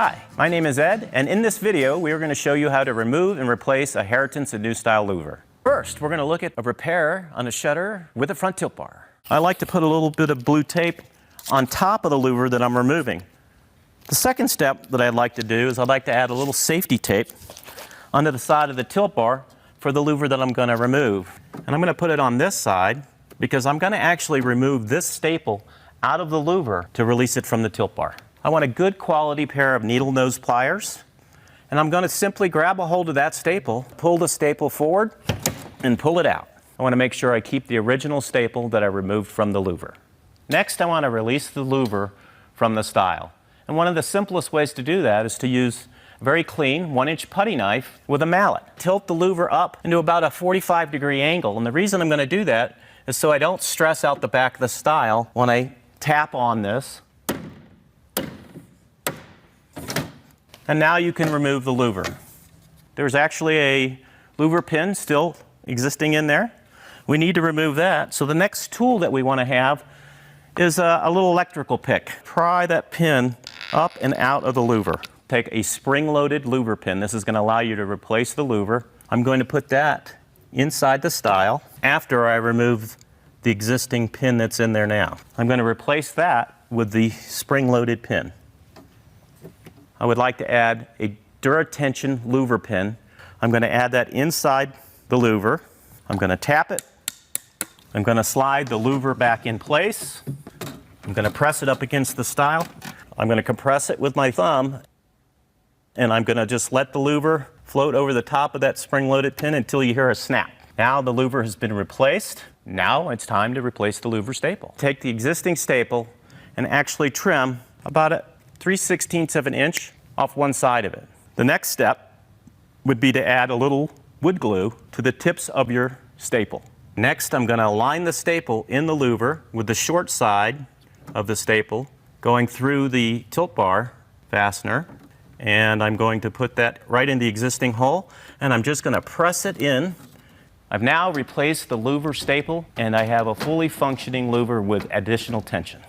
Hi, my name is Ed, and in this video we are going to show you how to remove and replace a Heritance and NewStyle louver. First, we're going to look at a repair on a shutter with a front tilt bar. I like to put a little bit of blue tape on top of the louver that I'm removing. The second step that I'd like to do is I'd like to add a little safety tape onto the side of the tilt bar for the louver that I'm going to remove. And I'm going to put it on this side because I'm going to actually remove this staple out of the louver to release it from the tilt bar. I want a good quality pair of needle nose pliers, and I'm going to simply grab a hold of that staple, pull the staple forward, and pull it out. I want to make sure I keep the original staple that I removed from the louver. Next, I want to release the louver from the style. And one of the simplest ways to do that is to use a very clean 1-inch putty knife with a mallet. Tilt the louver up into about a 45-degree angle, and the reason I'm going to do that is so I don't stress out the back of the style when I tap on this. And now you can remove the louver. There's actually a louver pin still existing in there. We need to remove that. So the next tool that we want to have is a little electrical pick. Pry that pin up and out of the louver. Take a spring-loaded louver pin. This is going to allow you to replace the louver. I'm going to put that inside the style after I remove the existing pin that's in there now. I'm going to replace that with the spring-loaded pin. I would like to add a Duratension louver pin. I'm going to add that inside the louver. I'm going to tap it. I'm going to slide the louver back in place. I'm going to press it up against the style. I'm going to compress it with my thumb, and I'm going to just let the louver float over the top of that spring-loaded pin until you hear a snap. Now the louver has been replaced. Now it's time to replace the louver staple. Take the existing staple and actually trim about a 3/16 of an inch off one side of it. The next step would be to add a little wood glue to the tips of your staple. Next, I'm going to align the staple in the louver with the short side of the staple going through the tilt bar fastener, and I'm going to put that right in the existing hole, and I'm just going to press it in. I've now replaced the louver staple, and I have a fully functioning louver with additional tension.